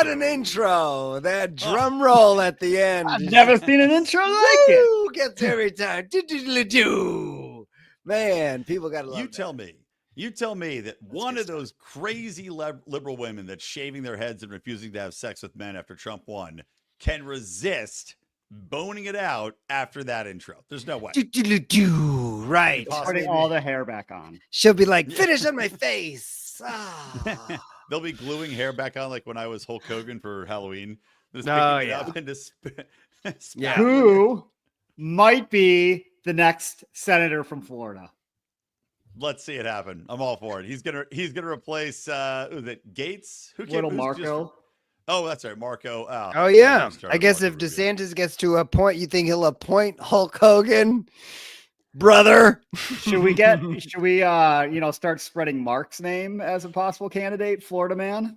What an intro! That drum roll at the end. I've never seen an intro like it. Woo! Gets every time. Do. Man, people gotta love You tell me that one of those crazy liberal women that's shaving their heads and refusing to have sex with men after Trump won can resist boning it out after that intro. There's no way. Right. Putting all the hair back on. She'll be like, finish on my face. Ah. They'll be gluing hair back on like when I was Hulk Hogan for Halloween. Just Oh, picking it yeah. up and just Yeah. Who might be the next senator from Florida? Let's see it happen. I'm all for it. He's gonna replace who is it? Gates? Who Little who's Marco. Oh, that's right, Marco. Oh yeah. Started I guess Marco if Rubio. DeSantis gets to a point, you think he'll appoint Hulk Hogan, brother? Should we start spreading Mark's name as a possible candidate, Florida man?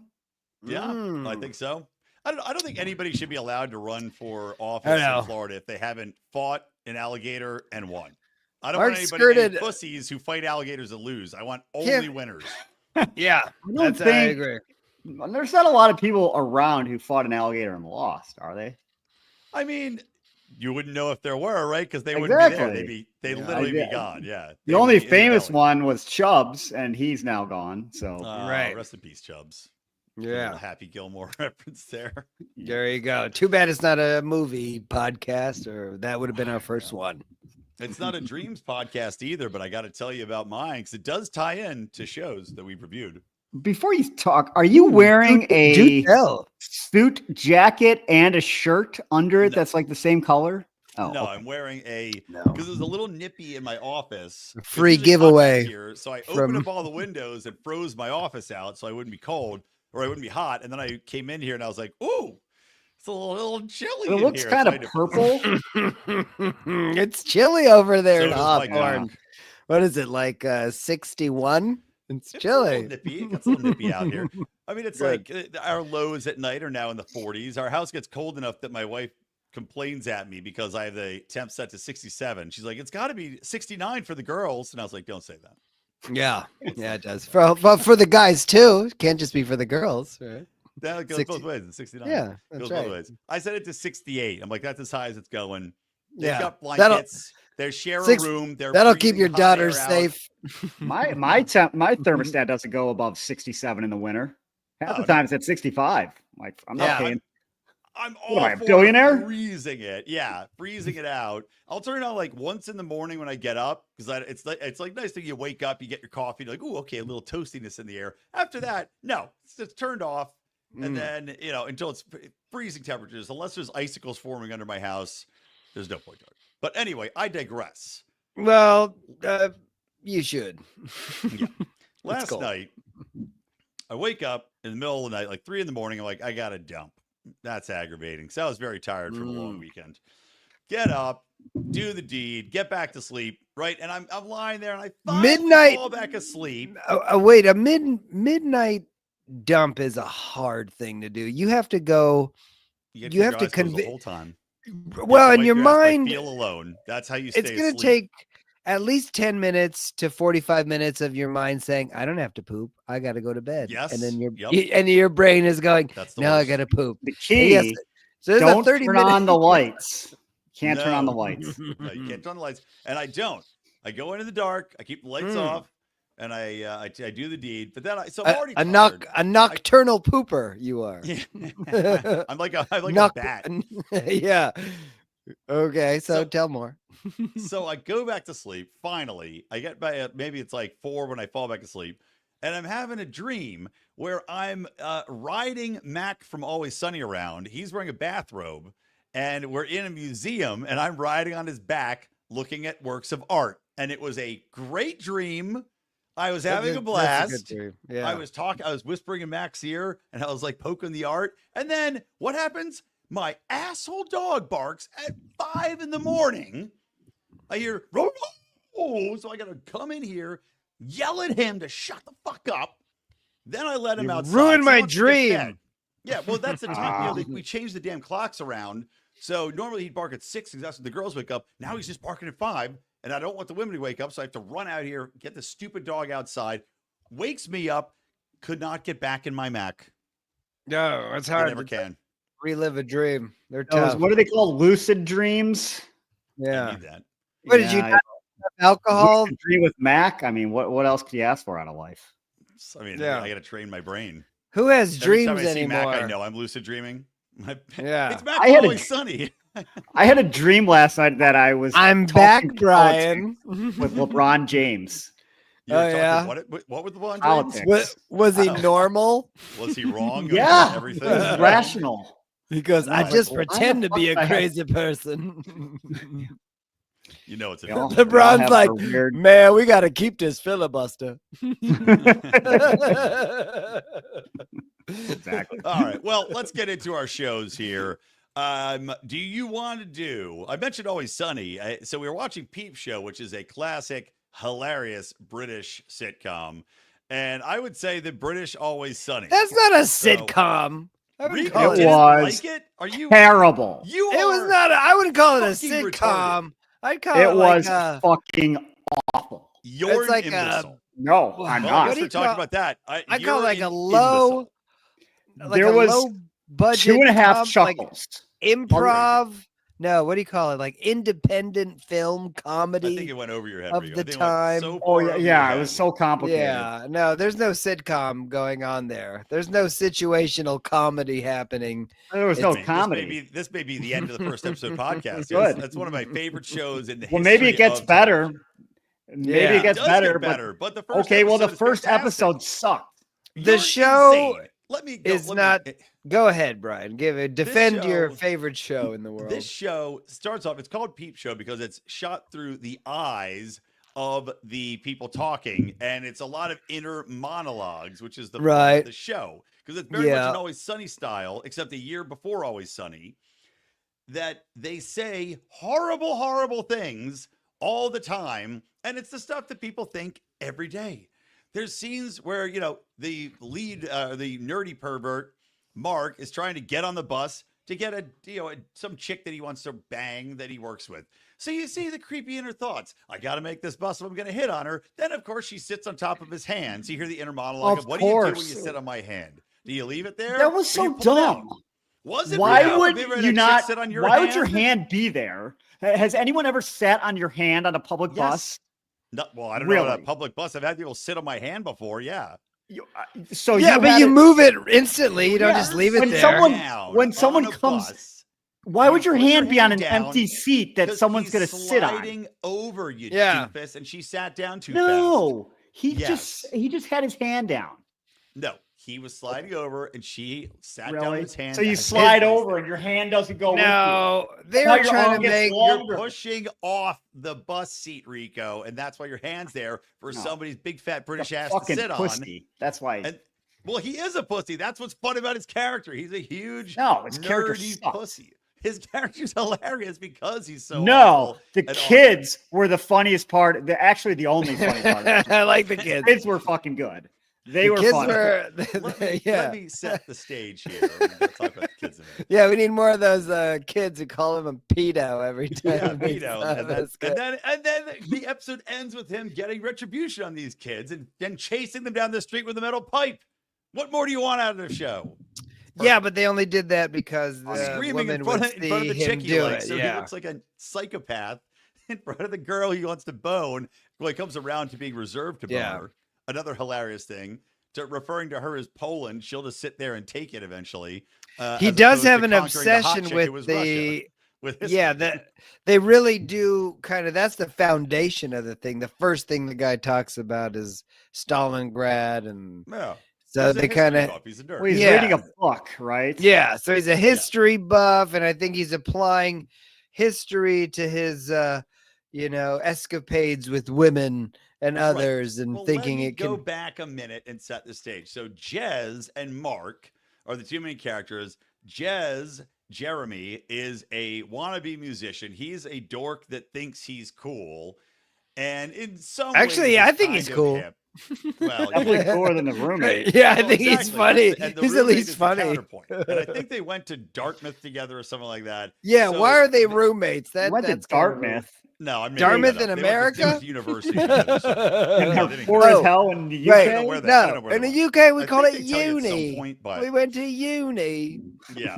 Yeah, I think so. I don't think anybody should be allowed to run for I office know. in Florida if they haven't fought an alligator and won. I don't Mark want any skirted- pussies who fight alligators and lose. I want Yeah. only winners. Yeah, I I agree. There's not a lot of people around who fought an alligator and lost, are they? I mean, you wouldn't know if there were, right? Because they wouldn't be there. They'd literally be gone. Yeah. The only famous one was Chubbs, and he's now gone. So Right. Rest in peace, Chubbs. Yeah, Happy Gilmore reference there. there you go. Too bad it's not a movie podcast, or that would have been our first one. It's not a dreams podcast either, but I got to tell you about mine because it does tie in to shows that we've reviewed. before you talk, are you wearing Do a tell. suit jacket and a shirt under it No. that's like the same color? Oh, No, okay. I'm wearing No. because it was a little nippy in my office. A free It's usually hot giveaway back here, so I from- opened up all the windows and froze my office out so I wouldn't be cold or I wouldn't be hot. And then I came in here and I was like, "Ooh, it's a little chilly." It in looks here. kind So I of had to- purple. It's chilly over there So in does my Hawthorne. cock. What is it, like 61? It's It's a little chilly. nippy. It gets a little nippy out here. I mean, it's Good. like our lows at night are now in the 40s. Our house gets cold enough that my wife complains at me because I have the temp set to 67. She's like, "It's got to be 69 for the girls," and I was like, "Don't say that." Yeah, yeah, it does. But for the guys too. It can't just be for the girls, right? That goes 60 both ways. It's 69. Yeah, It that's goes right. both ways. I set it to 68. I'm like, that's as high as it's going. They've Yeah, got that'll- blankets. They share a room. That'll keep breathing your hot daughters air out. safe. My thermostat doesn't go above 67 in the winter. Half Oh, the time it's at 65. Like I'm not Yeah. paying. I'm What am all I, a for billionaire? freezing it. Yeah, freezing it out. I'll turn it on like once in the morning when I get up because it's like nice that you wake up, you get your coffee, you're like, "Ooh, okay, a little toastiness in the air." After that, no, it's just turned off, and then until it's freezing temperatures, unless there's icicles forming under my house, there's no point to it. But anyway, I digress. Well, you should. Yeah. It's Last cold. night, I wake up in the middle of the night, like 3 a.m. I'm like, I got to dump. That's aggravating. So I was very tired from a long weekend. Get up, do the deed, get back to sleep, right? And I'm lying there and I finally Midnight- fall back asleep. Wait, a midnight dump is a hard thing to do. You have to go. You, You have to the convi- whole time. Well, in Wipe your ass, like, mind, feel alone. That's how you stay it's going to asleep. take at least 10 minutes to 45 minutes of your mind saying, I don't have to poop. I got to go to bed. Yes, And then yep. and your brain is going, That's the now I worst. got to poop. The And key, yes, so there's a don't 30 turn minute on the lights. Can't turn on the No. lights. No, you can't turn on the lights, and I don't. I go into the dark. I keep the lights off, and I do the deed. But then I'm already a tired. nocturnal pooper you are. Yeah. I'm like a Noc- bat. yeah. Okay, so tell more. So I go back to sleep. Finally, I get by maybe it's like 4 when I fall back asleep, and I'm having a dream where I'm riding Mac from Always Sunny around. He's wearing a bathrobe, and we're in a museum, and I'm riding on his back looking at works of art. And it was a great dream. I was having a blast. That's a good dream. Yeah. I was whispering in Mac's ear, and I was like poking the art. And then what happens? My asshole dog barks at 5 a.m. I hear, "Row, row." So I got to come in here, yell at him to shut the fuck up. Then I let him You outside. ruined So my he wants to get dream. fed. Yeah, well, that's the time. We changed the damn clocks around. So normally he'd bark at 6 because that's when the girls wake up. Now he's just barking at 5. And I don't want the women to wake up. So I have to run out here, get the stupid dog outside. Wakes me up. Could not get back in my Mac. No, it's I hard never to can. relive a dream. They're Those, tough. what are they called? Lucid dreams. I Yeah. need that. What did you Yeah, not have alcohol? lucid dream with Mac. I mean, what else could you ask for out of life? I mean, Yeah. I got to train my brain. Who has Every dreams time I see anymore? Mac, I know I'm lucid dreaming. Yeah. It's Mac I had a Always Sunny. I had a dream last night that I was I'm talking back, politics Brian. with LeBron James. You were Oh, talking yeah? what was the one? Politics. Was he Oh. normal? Was he wrong? Yeah, about everything. it was rational. He goes, No, I like, just why the pretend to be fuck a I have- crazy person. You know it's a We all LeBron's have like, our weird. man, we got to keep this filibuster. Exactly. All right. Well, let's get into our shows here. Do you want to do? I mentioned Always Sunny. So we were watching Peep Show, which is a classic, hilarious British sitcom, and I would say the British Always Sunny. That's not a So- sitcom. I wouldn't Rico call It didn't was like it. Are you? Terrible. You It was are not. I wouldn't call it a fucking sitcom. retarded. I'd call It it was like fucking awful. You're it's like an a- imbecile. No, Well, I'm Well, not. I what guess do we're you talking call- about that. I You're call it like an a low, imbecile. like There a was low budget 2.5 like chuckles. improv. No, what do you call it? Like independent film I think comedy. it went over your head. of Rico. the I think it went time. so Oh far yeah, over your yeah. It head. was so complicated. Yeah, no, there's no sitcom going on there. There's no situational comedy happening. There was no I mean, comedy. This may be the end of the first episode podcast. Good. That's one of my favorite shows in the Well, history maybe it gets of better. television. Maybe Yeah. it gets does better, get better, but the first okay. Well, the episode is first fantastic. episode sucked. The You're show insane. Let me is let not- Me, Go ahead, Brian. Defend your show- favorite show in the world. this show starts off. It's called Peep Show because it's shot through the eyes of the people talking, and it's a lot of inner monologues, which is the fun of Right. the show because it's very much Yeah. an Always Sunny style, except a year before Always Sunny. That they say horrible, horrible things all the time, and it's the stuff that people think every day. There's scenes where the lead, the nerdy pervert Mark is trying to get on the bus to get some chick that he wants to bang that he works with. So you see the creepy inner thoughts. I got to make this bus if I'm going to hit on her. Then of course she sits on top of his hand. So you hear the inner monologue of what do you do when you course. sit on my hand? Do you leave it there? That was or do you so pull it out? dumb. Was it? Why Rico? would Have ever had you a chick not? sit on your Why hand? would your hand be there? Has anyone ever sat on your hand on a public Yes. bus? No, well, I don't know about Really? a public bus. I've had people sit on my hand before. Yeah. So yeah, but had you it- move it instantly. You don't Yeah. just leave it When there. someone- Down when on someone a comes- bus, Why you would your put your hand be on hand an down empty seat that 'cause someone's he's going to sit on? sliding over you, Yeah. doofus, and she sat down too No, Yes. he just had his hand down. fast. No, he was sliding over, and she sat down Really? with his hand. So you down. slide His- over and your hand doesn't go No, they Now were your trying arm to gets make. long. You're pushing off the bus seat, Rico, and that's why your hand's there for No. somebody's big fat with British you. ass to Fucking sit on. pussy. That's why. And well, he is a pussy. That's what's fun about his character. He's a huge No, his character nerdy sucks. pussy. His character's hilarious because he's so No, awful the and awesome. kids were the funniust part. Actually, the only funny part. I like the The kids. kids were fucking good. They The were kids funny. were. Let me set the stage here. We're gonna talk about the kids in a minute. Yeah, we need more of those kids who call him a pedo every time. Yeah, we Vito. saw And this guy. then the episode ends with him getting retribution on these kids and then chasing them down the street with a metal pipe. What more do you want out of the show? Yeah, but they only did that because the Screaming woman in front, would of, in front of see the him chick he do likes. it. So he Yeah. looks like a psychopath in front of the girl he wants to bone. Well, he comes around to being reserved to bone Yeah. her. Another hilarious thing. Referring to her as Poland, she'll just sit there and take it eventually. He as does opposed have to an conquering the hot obsession chick who with was Russia, the. with his Yeah, thing. that they really do kind of. That's the foundation of the thing. The first thing the guy talks about is Stalingrad, and Yeah. so He's a they kind history of. buff. He's a nerd. Well, he's Yeah. reading a book, right? Yeah, so he's a history buff, and I think he's applying history to his, escapades with women and Right. others, and Well, thinking let me it go can. back a minute and set the stage. So Jez and Mark are the two main characters. Jeremy, is a wannabe musician. He's a dork that thinks he's cool, and in some ways Actually, I think kind he's of cool. hip. Well, Definitely yeah. cooler than the roommate. Yeah, I Well, think he's exactly. funny. And the He's at roommate least is the funny. counterpoint. And I think they went to Dartmouth together or something like that. Yeah, So why are they th- roommates? We went to That's kind of Dartmouth, No, I'm making Dartmouth that up. in They went to America? university together. Sorry. and No, they're they didn't poor go. as Oh, hell in the right. I don't know UK. where that. I don't No, know where in they the went. UK we I call think it they tell you at some uni. point, but We went to uni. yeah.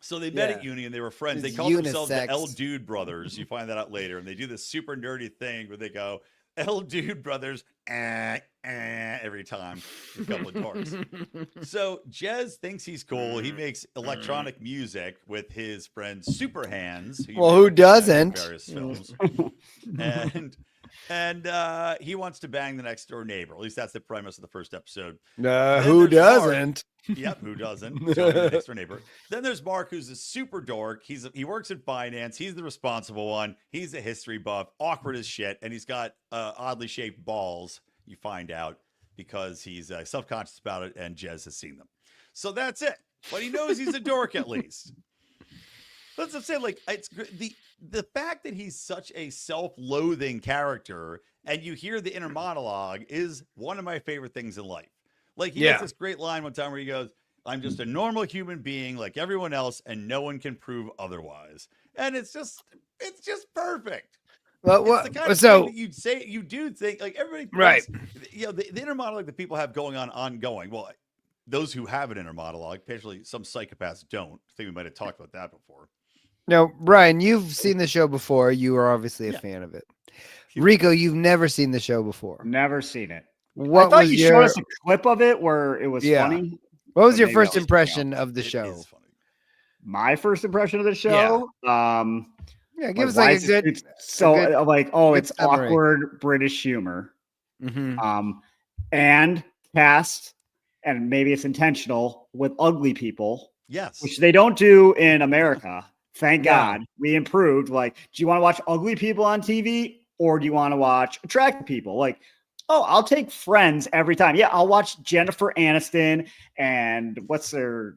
So they met Yeah. at uni and they were friends. They It's called themselves the unisex. L Dude Brothers. You find that out later. And they do this super nerdy thing where they go, L Dude Brothers, every time. A couple of dorks. So Jez thinks he's cool. He makes electronic music with his friend Super Hands. Well, you who may recognize from doesn't? Various films. and he wants to bang the next door neighbor. At least that's the premise of the first episode. Then Who there's Mark. doesn't? Yep, who doesn't? So the next door neighbor. Then there's Mark, who's a super dork. He works in finance. He's the responsible one. He's a history buff, awkward as shit, and he's got oddly shaped balls. You find out because he's self-conscious about it, and Jez has seen them. So that's it. But he knows he's a dork at least. That's what I'm saying. Like it's the fact that he's such a self-loathing character, and you hear the inner monologue is one of my favorite things in life. Like he has this great line one time where he goes, "I'm just a normal human being like everyone else, and no one can prove otherwise." And it's just perfect. Well, It's the kind of so thing that you'd say. You do think like everybody, Right. thinks, you know, the inner monologue that people have going on ongoing. Well, those who have an inner monologue, especially some psychopaths don't. I think we might have talked about that before. now, Brian, you've seen the show before. You are obviously a Yeah. fan of it. Rico, you've never seen the show before. Never seen it. What I thought was you your showed us a clip of it where it was Yeah. funny. What was but your maybe first that was impression of the It show? is funny. My first impression of the show. Yeah, give us why like is a it- good. it's so good- like, oh, good it's summary. awkward British humor. Mhm. And cast, and maybe it's intentional with ugly people, Yes. which they don't do in America. Thank No. God we improved. Like, do you want to watch ugly people on TV or do you want to watch attractive people? Like, oh, I'll take Friends every time. Yeah, I'll watch Jennifer Aniston and what's their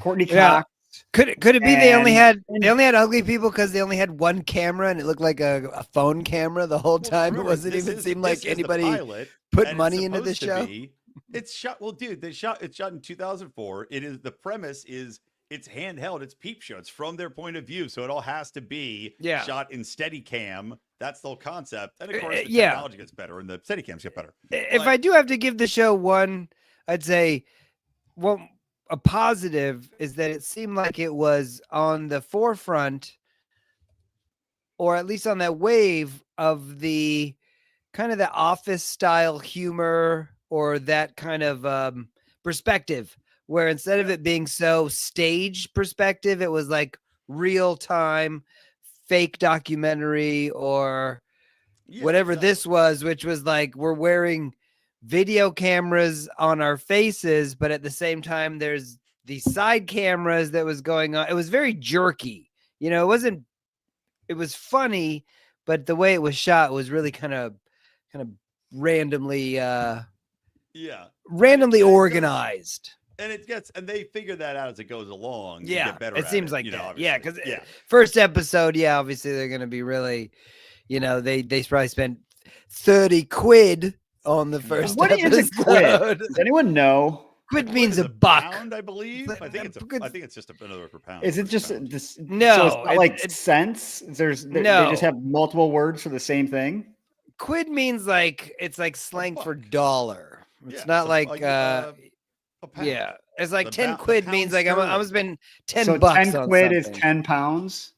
Courtney Yeah. Cox. Could it be they only And- had ugly people because they only had one camera and it looked like a phone camera the whole time? Remember, it wasn't this even is- seem this like is the anybody pilot, put and it's money into the supposed to show. be- It's shot. Well, dude, it's shot in 2004. It is the premise is it's handheld. It's Peep Show. It's from their point of view, so it all has to be shot in Steadicam. That's the whole concept. And of course, the yeah. technology gets better, and the Steadicams get better. If But- I do have to give the show one, I'd say, well, a positive is that it seemed like it was on the forefront, or at least on that wave of the kind of the office style humor or that kind of perspective, where instead of it being so stage perspective, it was like real time fake documentary or Yeah, whatever exactly. this was, which was like we're wearing video cameras on our faces, but at the same time there's these side cameras that was going on. It was very jerky. You know, it was funny, but the way it was shot was really kind of randomly randomly And it organized. and they figure that out as it goes along. to Yeah, get better it at seems like you know, that. Yeah, obviously. because first episode, obviously they're going to be really, you know, they probably spent 30 quid on the first What is episode. a quid? Does anyone know? Quid Quid means is a buck. pound, I believe. I think it's just another per pound. Is it per just pound. this? No, so it's not like it's- cents. They just No. have multiple words for the same thing. Quid means like it's like slang for buck. dollar. It's Yeah, not so, like a pound. yeah. It's like The 10 ba- the quid pound means like I'm sterling. gonna spend 10 so bucks 10 on quid is something. 10 pounds.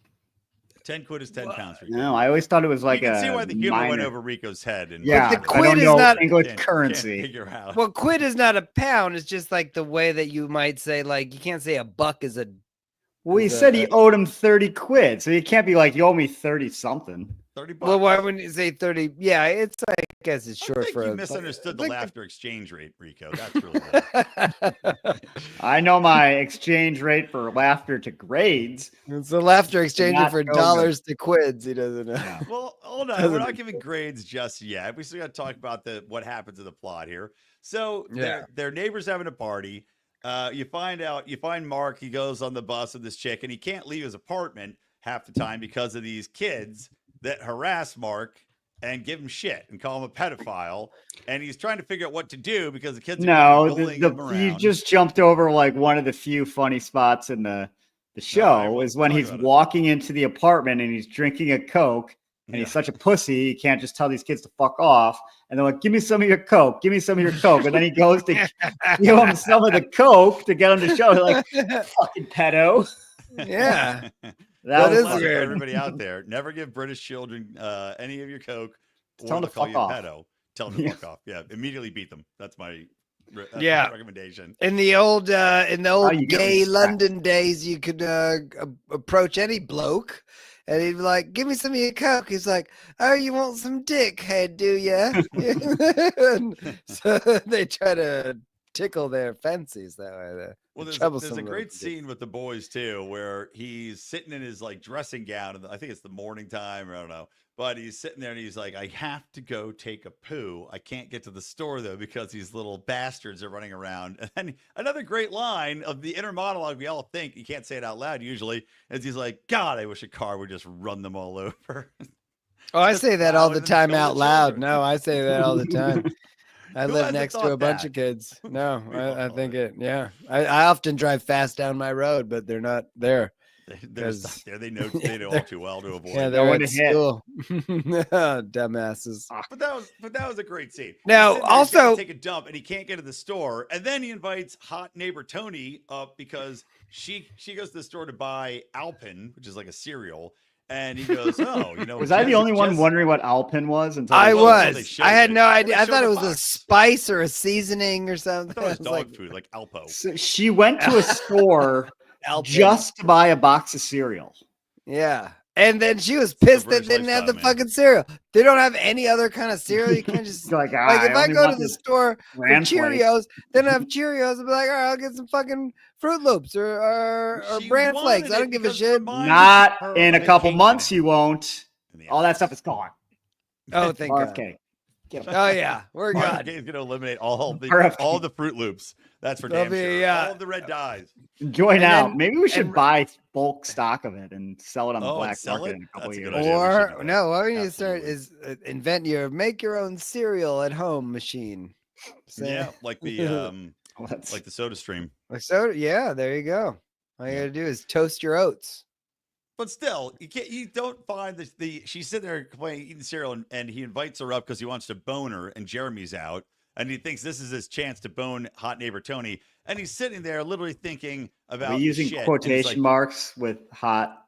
10 quid is 10 pounds for you. No, I always thought it was like you can a see why the humor went minor- over Rico's head. And Yeah, the I quid don't is know not- English Can't currency. figure out. Well, quid is not a pound. It's just like the way that you might say, like, you can't say a buck is a. Well, he is said a- he owed him 30 quid, so you can't be like, you owe me 30 something. 30 bucks. Well, why wouldn't you say 30? Yeah, it's I guess it's I short think for you a. misunderstood the like laughter exchange rate, Rico. That's really what. I know my exchange rate for laughter to grades. It's the laughter exchanger Not for so good. dollars to quids. He doesn't know. Yeah. Well, hold on. We're not giving grades just yet. We still got to talk about what happens in the plot here. So Yeah. their neighbor's having a party. You find Mark. He goes on the bus with this chick, and he can't leave his apartment half the time because of these kids that harass Mark and give him shit and call him a pedophile. And he's trying to figure out what to do because the kids are No, bullying him around. you just jumped over like one of the few funny spots in the show well, is when talk he's about it. walking into the apartment and he's drinking a Coke and he's such a pussy, he can't just tell these kids to fuck off. And they're like, give me some of your Coke, give me some of your Coke. And then he goes to give him some of the Coke to get him to show. They're like, fucking pedo. Yeah. That is was For weird. everybody out there. Never give British children any of your Coke Tell or them they'll to call fuck you a off. pedo. Tell them to fuck off. Yeah, immediately beat them. That's my recommendation. In the old you get gay respect. London days, you could approach any bloke, and he'd be like, "Give me some of your Coke." He's like, "Oh, you want some dick head, do ya?" So they try to tickle their fancies that way. Well, there's troublesome a little great kids. scene with the boys too, where he's sitting in his like dressing gown, and I think it's the morning time, or I don't know, but he's sitting there and he's like, "I have to go take a poo. I can't get to the store though because these little bastards are running around." And then another great line of the inner monologue we all think, you can't say it out loud usually, is he's like, "God, I wish a car would just run them all over." Oh, I Just say that all plowing the them time kill the out loud. children. No, I say that all the time. I Who live hasn't next to thought a bunch that? of kids. No, We all I thought think it. it. Yeah, I often drive fast down my road, but they're not there. They're stuck 'Cause- there. They know all too well to avoid. Yeah, it. they're one at to hit. school. Dumbasses. But that was a great scene. Now, He's sitting there, he's gotta also- take a dump and he can't get to the store, and then he invites hot neighbor Tony up because she goes to the store to buy Alpen, which is like a cereal, and he goes, "Oh, you know." Was I the only one Jess- wondering what Alpen was? Until I they- well, they was. showed I had it. no Well, idea. they I thought showed it the was a box. spice or a seasoning or something. I thought it was I was dog like, food, like Alpo. So she went to a store Alpen. just to buy a box of cereal. Yeah. And then she was pissed that British they didn't have the lifestyle, man. fucking cereal. They don't have any other kind of cereal. You can't just Like, like if I only go to want the this store for Grand Flakes. Cheerios, then I have Cheerios. I'll be like, all right, I'll get some fucking Fruit Loops or She Bran wanted Flakes. I it don't give a because it shit. reminded Not her in a of couple vacation months, you won't. in the All that office. stuff is gone. Oh, thank God. RFK. Get 'em. Oh yeah, we're Mark good. is going to eliminate all RFK. the Fruit Loops. That's for There'll damn be, sure. yeah. All of the red dyes. Enjoy And now. then- Maybe we should and- buy bulk stock of it and sell it on the Oh, and black sell market it? in a couple That's a years. good idea. we should do Or that. no, what we need to start Absolutely. is invent make your own cereal at home machine. So, Yeah, like the Well, that's- like the Soda Stream. like soda. Yeah, there you go. All you Yeah. gotta do is toast your oats. But still, you don't find the she's sitting there complaining, eating cereal, and he invites her up because he wants to bone her, and Jeremy's out, and he thinks this is his chance to bone hot neighbor Tony, and he's sitting there literally thinking about Are we using shit, and it's quotation like, marks with hot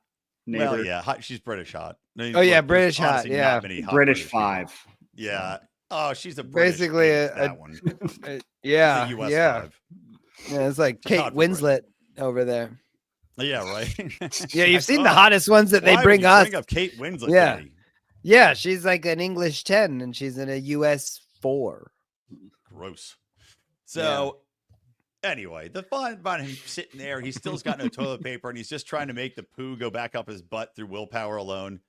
neighbor? well, yeah, she's British hot. No, Oh, yeah, there's British hot, honestly not yeah. many hot British people. 5. Yeah. Oh, she's a British Basically eight, a- that one. Yeah, She's a US yeah, 5. yeah. It's like She's Kate hot for Britain. Winslet over there. Yeah, right. Yeah, I you've seen the saw. hottest ones that they Why would bring you us. Bring up Kate Winslet. Yeah. Today? Yeah, she's like an English 10 and she's in a US 4. Gross. So, anyway, the fun about him sitting there, he still's got no toilet paper, and he's just trying to make the poo go back up his butt through willpower alone.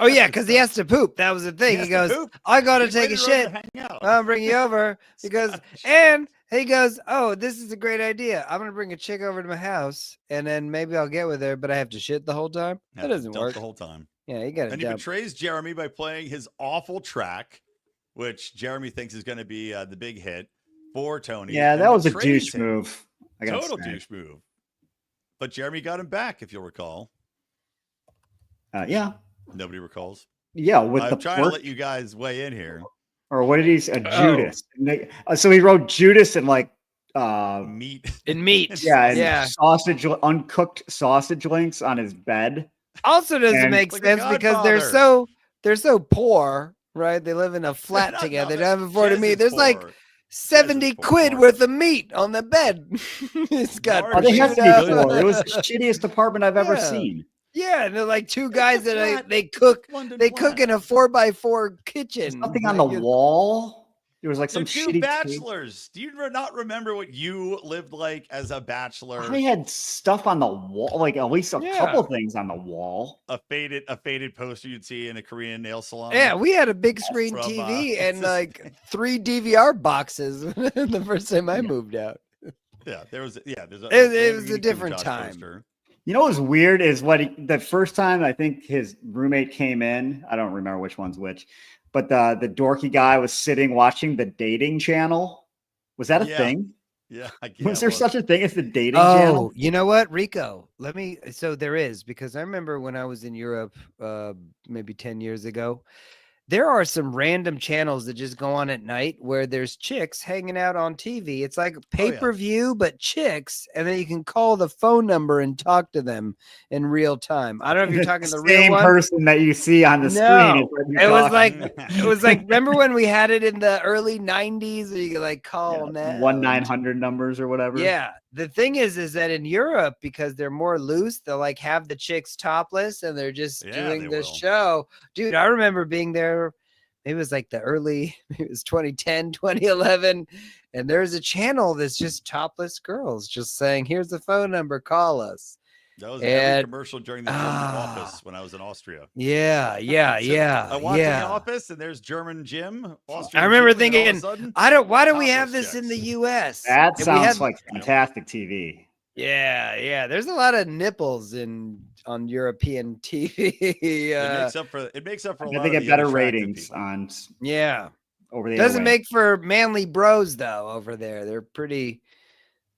Oh yeah, because he has to poop. That was the thing. has He to goes, poop. I gotta He take a waited around shit. to hang out. I'll bring you over because and he goes, oh, this is a great idea. I'm gonna bring a chick over to my house and then maybe I'll get with her, but I have to shit the whole time. Had That to doesn't dump work. the whole time. Yeah, you gotta And he dump. betrays Jeremy by playing his awful track, which Jeremy thinks is going to be the big hit for Tony. Yeah, and that was a betrays douche him. move. I gotta Total say. douche move. But Jeremy got him back, if you'll recall. Yeah. Nobody recalls. Yeah, with I'm the trying to pork, let you guys weigh in here. or what did he say? Oh. Judas. And so he wrote Judas and like Meat. In meat. yeah, and Yeah. sausage, uncooked sausage links on his bed. Also doesn't And- make Like The sense because they're so poor, right? They live in a flat No, together. no, They don't have afford to Jez meat. is There's like poor. 70 poor. quid Mark. worth of meat on the bed. It's got Mark Oh, they have to be prosciutto. poor. It was the shittiest apartment I've ever Yeah. seen. Yeah, and they're like two guys that flat they cook. London They cook flat. in a 4x4 There's kitchen. nothing on the Like, wall. There was like They're some two shitty tape. bachelors. Do you not remember what you lived like as a bachelor? I had stuff on the wall, like at least a Yeah. couple things on the wall. A faded poster you'd see in a Korean nail salon. Yeah, we had a big screen From, TV what's and this like thing? 3 DVR boxes the first time I moved out. Yeah, there's It was a Nicki different Minaj time. poster. You know what's weird is the first time I think his roommate came in. I don't remember which one's which, but the dorky guy was sitting watching the dating channel. Was that a thing? Yeah. Was there such a thing as the dating Oh, channel? you know what, Rico? So there is, because I remember when I was in Europe, maybe 10 years ago, there are some random channels that just go on at night where there's chicks hanging out on TV. It's like pay-per-view, but chicks, and then you can call the phone number and talk to them in real time. I don't know if you're talking the real same one. person that you see on the screen. It was like remember when we had it in the early 90s where you could like call 1-900 numbers or whatever. Yeah. The thing is that in Europe, because they're more loose, they'll like have the chicks topless and they're just doing this show. Dude, I remember being there. It was like it was 2010, 2011. And there's a channel that's just topless girls just saying, here's the phone number, call us. That was every commercial during the German Office when I was in Austria. Yeah. I watched The Office, and there's German Jim. I remember thinking, why do we have this in the U.S.? That sounds like fantastic TV. Yeah. There's a lot of nipples on European TV. It makes up for a lot. They get better ratings on. Yeah. Over the doesn't make for manly bros though. Over there, they're pretty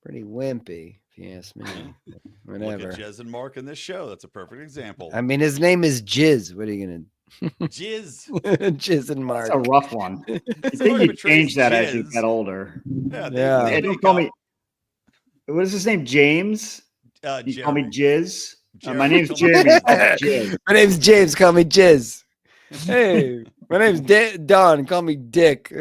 wimpy. If you ask me. Whatever. Look at Jez and Mark in this show. That's a perfect example. I mean, his name is Jizz. What are you gonna? Jizz. Jizz and Mark. That's a rough one. I think you change that as you get older. Yeah. Hey, don't call me. What is his name? James. You call me Jizz. My name's Jeremy. Jizz. My name's James. Call me Jizz. Hey, my name's Don. Call me Dick.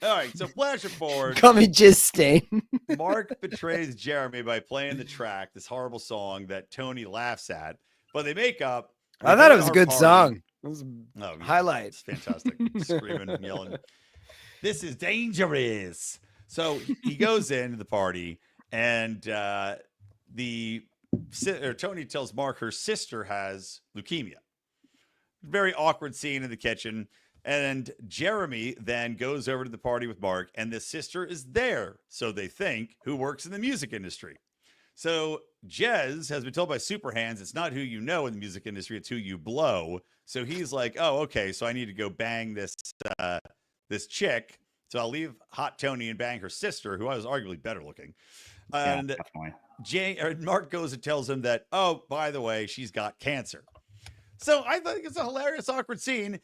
All right, so flash it forward. Call me Jizz Stain. Mark betrays Jeremy by playing the track, this horrible song that Tony laughs at, but they make up. I thought it was a good song. It was highlight. It's fantastic. Screaming and yelling. This is dangerous. So he goes into the party, and Tony tells Mark her sister has leukemia. Very awkward scene in the kitchen. And Jeremy then goes over to the party with Mark, and the sister is there, so they think, who works in the music industry. So Jez has been told by Superhands, it's not who you know in the music industry, it's who you blow. So he's like, oh, okay, so I need to go bang this chick. So I'll leave hot Tony and bang her sister, who was arguably better looking. And Mark goes and tells him that, oh, by the way, she's got cancer. So I think it's a hilarious, awkward scene.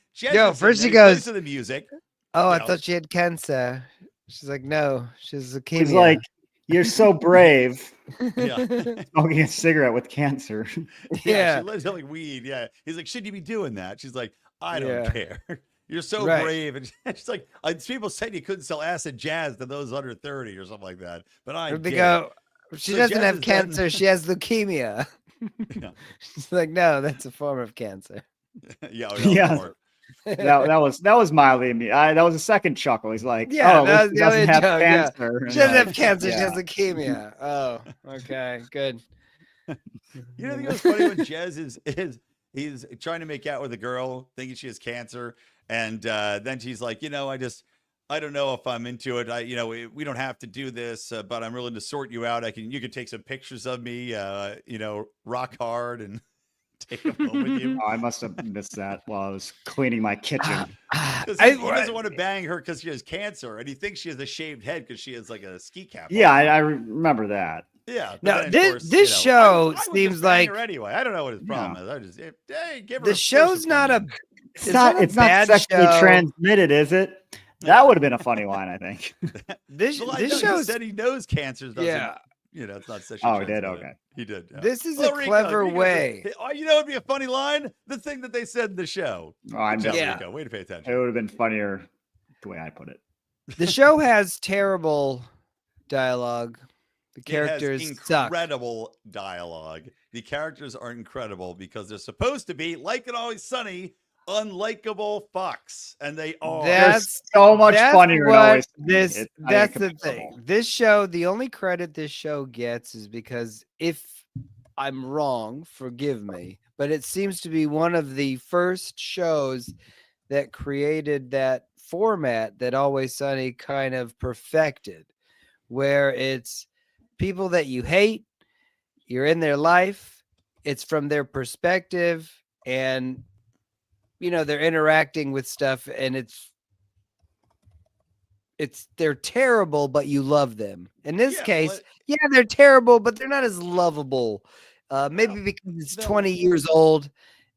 First she goes to the music. Oh, I thought she had cancer. She's like, no, she's leukemia. He's like, you're so brave. Yeah. Smoking a cigarette with cancer. Yeah. She lives like weed. Yeah. He's like, shouldn't you be doing that? She's like, I don't care. You're so brave. And she's like, people said you couldn't sell acid jazz to those under 30 or something like that. But I did. She doesn't have cancer. She has leukemia. Yeah. She's like, no, that's a form of cancer. That was mildly me. That was a second chuckle. He's like, she doesn't have cancer. She doesn't have cancer. She has leukemia. Oh, okay, good. You know, what's funny when Jez he's trying to make out with a girl, thinking she has cancer, and then she's like, I don't know if I'm into it. We don't have to do this, but I'm willing to sort you out. You can take some pictures of me, rock hard and take them home with you. Oh, I must have missed that while I was cleaning my kitchen. He doesn't want to bang her because she has cancer, and he thinks she has a shaved head because she has like a ski cap. Yeah, I remember that. Yeah. No, this show seems like anyway. I don't know what his problem is. I just give her the show's not a. It's not sexually transmitted, is it? That would have been a funny line, I think. This show said he knows cancer. Yeah. It's not sexually transmitted. He did? Okay. He did. Yeah. This is a clever way. It'd be a funny line? The thing that they said in the show. Oh, I know. Rico. Way to pay attention. It would have been funnier the way I put it. The show has terrible dialogue. The characters suck. Incredible dialogue. The characters are incredible because they're supposed to be, like in Always Sunny, unlikable fucks, and they are. That's so much funnier. That's the thing. This show, the only credit this show gets is because if I'm wrong, forgive me, but it seems to be one of the first shows that created that format that Always Sunny kind of perfected, where it's people that you hate you're in their life. It's from their perspective, and they're interacting with stuff, and they're terrible, but you love them. In this case, they're terrible, but they're not as lovable. Maybe because it's 20 years old,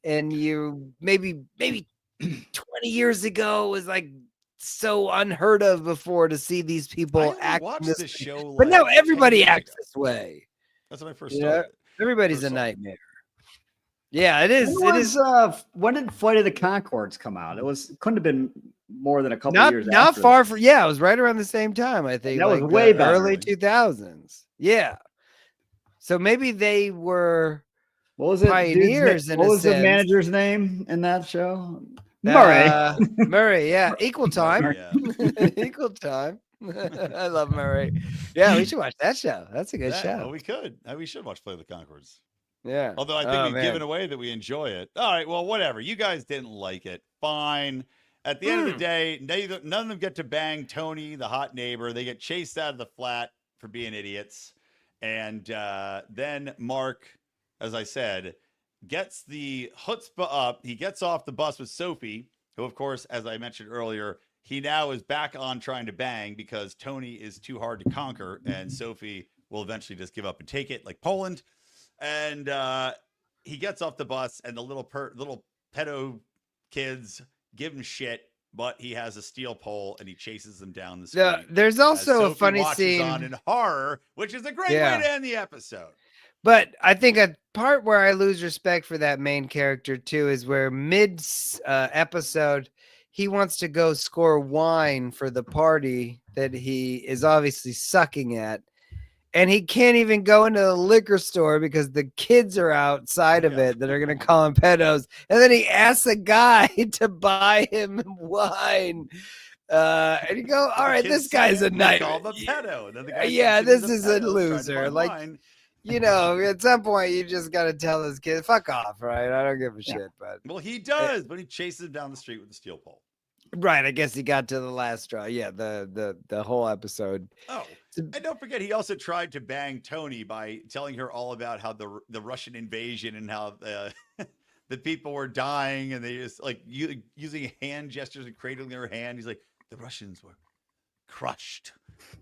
and you maybe 20 years ago was like so unheard of before to see these people act this way. show, but now everybody acts this way. That's when I first started. Everybody's a nightmare. Yeah, it is. When did Flight of the Conchords come out? Couldn't have been more than a couple years. Not far from. Yeah, it was right around the same time. I think that was way back, early 2000s. Yeah. So maybe they were. What was it? Pioneers. What was the manager's name in that show? Murray. Murray. Yeah. Equal time. Yeah. Equal time. I love Murray. Yeah, we should watch that show. That's a good show. Well, we could. We should watch Play the Conchords. Yeah. Although I think we've given away that we enjoy it. All right. Well, whatever. You guys didn't like it. Fine. At the end of the day, none of them get to bang Tony, the hot neighbor. They get chased out of the flat for being idiots. And then Mark, as I said, gets the chutzpah up. He gets off the bus with Sophie, who, of course, as I mentioned earlier, he now is back on trying to bang because Tony is too hard to conquer, and Sophie will eventually just give up and take it, like Poland. And he gets off the bus, and the little pedo kids give him shit, but he has a steel pole, and he chases them down the street. There's also a funny scene on in horror, which is a great way to end the episode. But I think a part where I lose respect for that main character too is where mid episode he wants to go score wine for the party that he is obviously sucking at. And he can't even go into the liquor store because the kids are outside of it that are going to call him pedos. And then he asks a guy to buy him wine. And you go, all right, this guy's a nightmare. Yeah, this is a loser. Like, at some point you just got to tell this kid, fuck off, right? I don't give a shit. But well, he does, but he chases him down the street with a steel pole. Right, I guess he got to the last straw. Yeah, the whole episode. Oh, and don't forget, he also tried to bang Tony by telling her all about how the Russian invasion and how the people were dying, and they just like using hand gestures and cradling their hand. He's like, the Russians were crushed,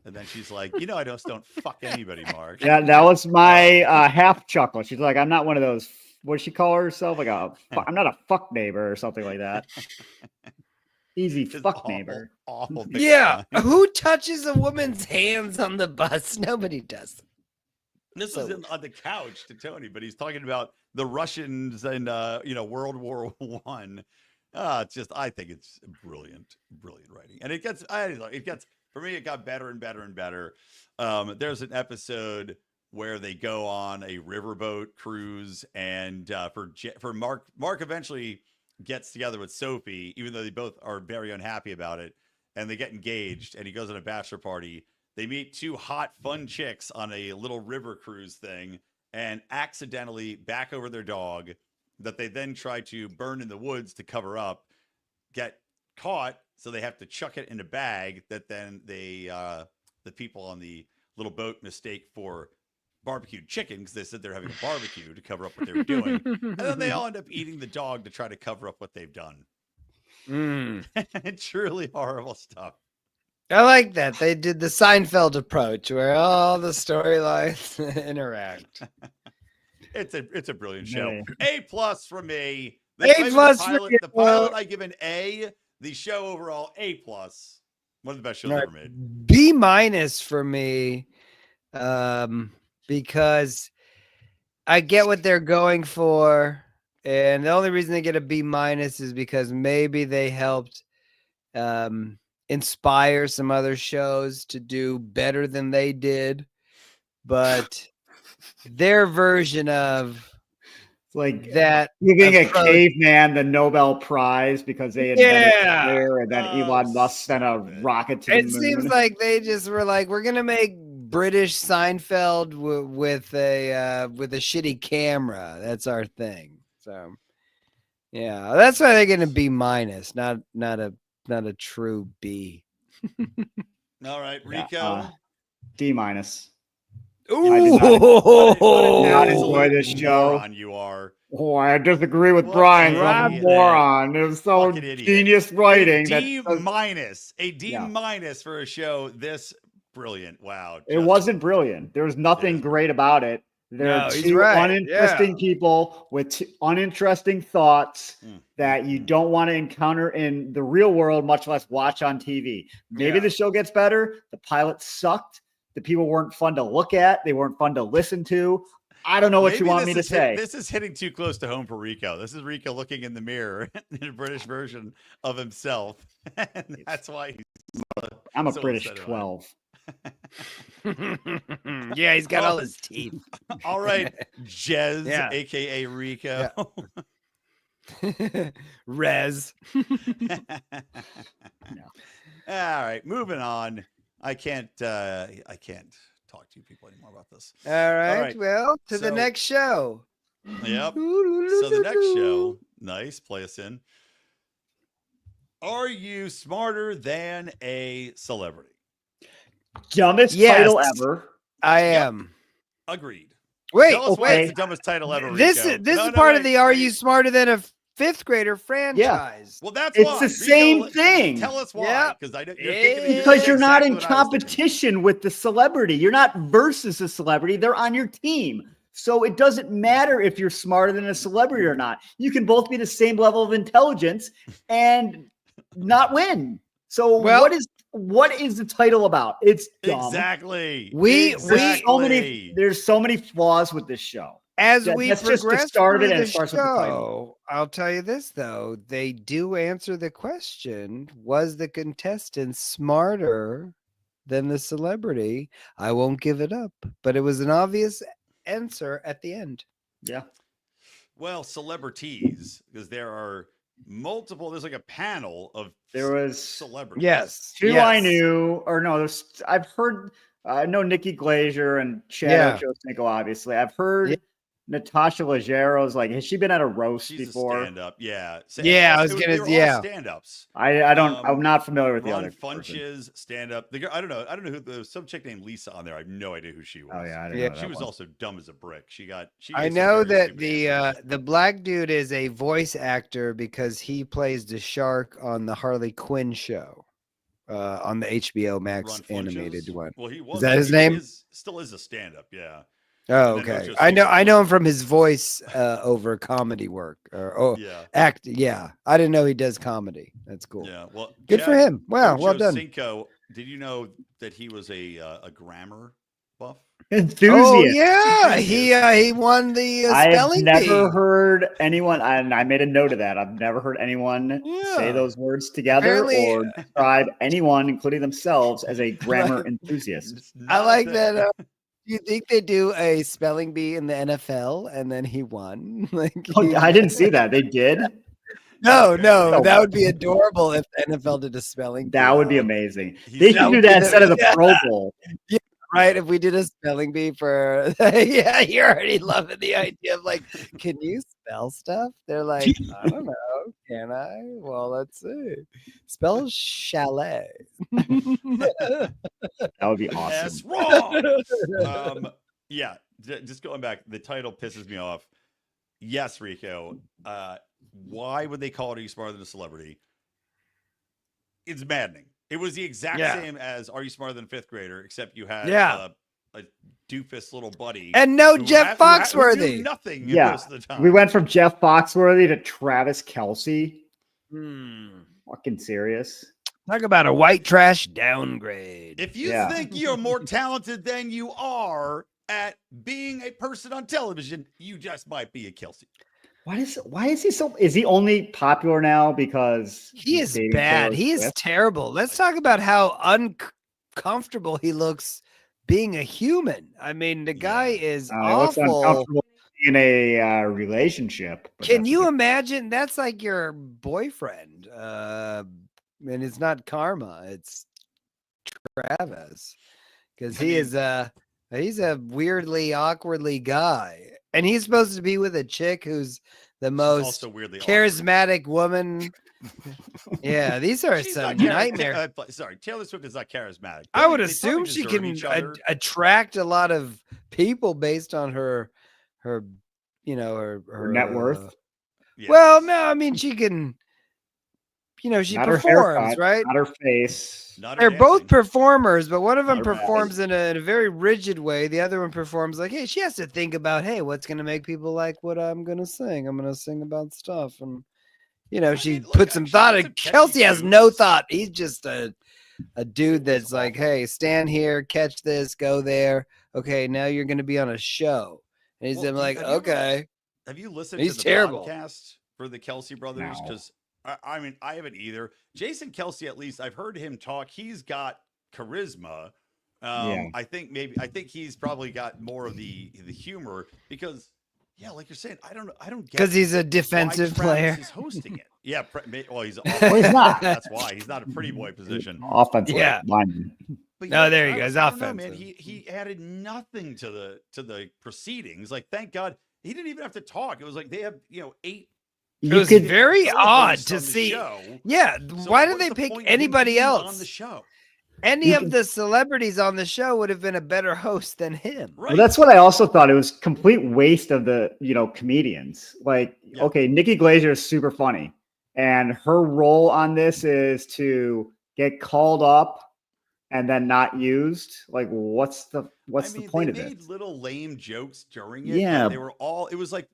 and then she's like, I just don't fuck anybody, Mark. Yeah, that was my half chuckle. She's like, I'm not one of those. What did she call herself? Like I'm not a fuck neighbor or something like that. Easy fuck neighbor. Awful yeah. Who touches a woman's hands on the bus? Nobody does. This is on the couch to Tony, but he's talking about the Russians and World War I. It's just, I think it's brilliant writing. And it gets for me, it got better and better and better. There's an episode where they go on a riverboat cruise, and for Mark eventually gets together with Sophie, even though they both are very unhappy about it, and they get engaged, and he goes on a bachelor party. They meet two hot, fun chicks on a little river cruise thing and accidentally back over their dog that they then try to burn in the woods to cover up, get caught, so they have to chuck it in a bag that then the people on the little boat mistake for barbecued chicken because they said they're having a barbecue to cover up what they were doing. And then they all end up eating the dog to try to cover up what they've done. Truly horrible stuff. I like that. They did the Seinfeld approach where all the storylines interact. It's a brilliant show. A+ from me. The pilot I give an A. The show overall A+. One of the best shows ever made. B- for me. Because I get what they're going for, and the only reason they get a B- is because maybe they helped inspire some other shows to do better than they did, but their version of like that, giving a caveman the Nobel Prize because they invented fire, and then Elon Musk sent a rocket to the moon. It seems like they just were like, we're gonna make British Seinfeld with a shitty camera. That's our thing. So yeah, that's why they're gonna B-, not a true B. All right, Rico. D-. not Ooh. enjoy this show. Moron you are. Oh, I disagree with What Brian. an I'm a idiot. moron. It was so Fucking idiot. genius writing. A D that minus. A D Yeah. minus for a show this brilliant. Wow. It wasn't brilliant. There was nothing great about it. There No, are he's two right. uninteresting people with uninteresting thoughts Mm. that you don't want to encounter in the real world, much less watch on TV. Maybe Yeah. the show gets better. The pilot sucked. The people weren't fun to look at. They weren't fun to listen to. I don't know what you want me to say. This is hitting too close to home for Rico. This is Rico looking in the mirror in a British version of himself. And that's why he's I'm a so British upset about it. 12. Yeah, he's got all his teeth. All right, Jez, Yeah. aka Rico. Rez. All right, moving on. I can't talk to you people anymore about this. All right. right, Well, to the so- next show. Yep. So the next show, nice, play us in. Are you smarter than a celebrity? Dumbest Yes. title ever. I Yep. am. Agreed. Wait, Tell us why it's okay. the dumbest title ever. This Rico. is No, part wait, of the "Are wait. You Smarter Than a Fifth Grader" franchise. Well, that's It's why. the Rico, same thing. Tell us why, Yeah. because I don't. Because you're not in competition with the celebrity. You're not versus a celebrity. They're on your team. So it doesn't matter if you're smarter than a celebrity or not. You can both be the same level of intelligence and not win. So Well- what is the title about? It's dumb. Exactly. There's so many flaws with this show. As That- we that's just the progress start of through it, and the it starts with the title. show, I'll tell you this though: they do answer the question: was the contestant smarter than the celebrity? I won't give it up, but it was an obvious answer at the end. Yeah. Well, celebrities, because there are multiple. There's like a panel of There was celebrities. Yes, two yes. I knew, or no, I've heard. I know Nikki Glazer and Chad Yeah. Ochocinco, obviously. I've heard Yeah. Natasha Leggero's has she been at a roast She's before? a stand-up. Yeah. Yeah, I was gonna- yeah. Stand-ups. I don't. I'm not familiar with the Ron other person. Funches, stand-up. The girl, I don't know who. There was some chick named Lisa on there. I have no idea who she was. Oh yeah, I didn't Yeah. know She that was one. also dumb as a brick. She I gave some know very that stupid answers. the black dude is a voice actor because he plays the shark on the Harley Quinn show, on the HBO Max Ron animated Funches? one. Well, he was. that his he name? still is a stand-up. Yeah. Oh, And then okay. Ocho I Cinco. know him from his voice over comedy work or Yeah. act. Yeah, I didn't know he does comedy. That's cool. Yeah. Well, Good for Chad him. Wow, well done. Ochocinco, did you know that he was a grammar buff? Enthusiast. Oh yeah, he won the I have spelling never bee. heard anyone, and I made a note of that. I've never heard anyone say Yeah. those words together Apparently- or describe anyone, including themselves, as a grammar Like- enthusiast. It's I not like that. Do you think they do a spelling bee in the NFL and then he won? Oh, I didn't see that. They did. No, Oh. that would be adorable if the NFL did a spelling bee. That would be amazing. He's- They That should would do be that the- instead of the yeah. Pro Bowl. Right, if we did a spelling bee for yeah, you're already loving the idea of can you spell stuff? They're like, I don't know, can I? Well, let's see. Spell chalet. That would be That's awesome. wrong. Yeah, just going back, the title pisses me off. Yes, Rico. Why would they call it Are You Smarter Than a Celebrity? It's maddening. It was the exact Yeah. same as Are You Smarter Than a Fifth Grader, except you had Yeah. a doofus little buddy. And no who Jeff who knew Foxworthy. nothing Yeah. most of the time. We went from Jeff Foxworthy to Travis Kelce. Hmm. Fucking serious. Talk about a white trash downgrade. If you Yeah. think you're more talented than you are at being a person on television, you just might be a Kelce. Why is he so? Is he only popular now because He he's is dating bad. Taylor He is Swift? terrible. Let's talk about how uncomfortable he looks being a human. I mean, the guy is He looks awful. uncomfortable in a relationship. but Can that's you okay. imagine? That's like your boyfriend. And it's not Karma, it's Travis. Because he's a weirdly, awkwardly guy. And he's supposed to be with a chick who's the She's most also weirdly charismatic woman. Yeah, these are She's some not nightmare. Sorry, Taylor Swift is not charismatic. I would They assume probably she deserve can each other. attract a lot of people based on her, her net worth. Yes. Well, no, I mean she can, she Not her performs, haircut, right? not her face. Not her They're both dancing. performers, but one of them Not her mask. performs in a very rigid way. The other one performs like, hey, she has to think about, hey, what's going to make people like what I'm going to sing? I'm going to sing about stuff. And, she mean, look, puts some she thought got in. some catchy Kelsey has no tunes. thought. He's just a dude It was that's like, awful. hey, stand here, catch this, go there. Okay, now you're going to be on a show. And he's Well, like, have you ever- okay. Have you listened He's to the terrible. podcast for the Kelce brothers? No. Because I mean, I haven't either. Jason Kelce, at least I've heard him talk. He's got charisma. Yeah. I think he's probably got more of the humor because, yeah, like you're saying, I don't get Because he's a why defensive Travis player. is hosting it. Yeah, well, he's he's not. That's why he's not a pretty boy position. Offensive Yeah. lineman. But No, there you go. Travis, It's I don't know, man. offensive. He added nothing to the proceedings. Like, thank God he didn't even have to talk. It was like they have 8. It You was could very odd celebrities to on the see. show. Yeah, So why did what's they the pick point of him anybody being else? on the show? Any You of can- the celebrities on the show would have been a better host than him. Right. Well, that's what I also thought. It was complete waste of the comedians. Like, Yeah. okay, Nikki Glaser is super funny, and her role on this is to get called up and then not used. Like, what's the point they of made it? little lame jokes during it. Yeah. and they were all. It was like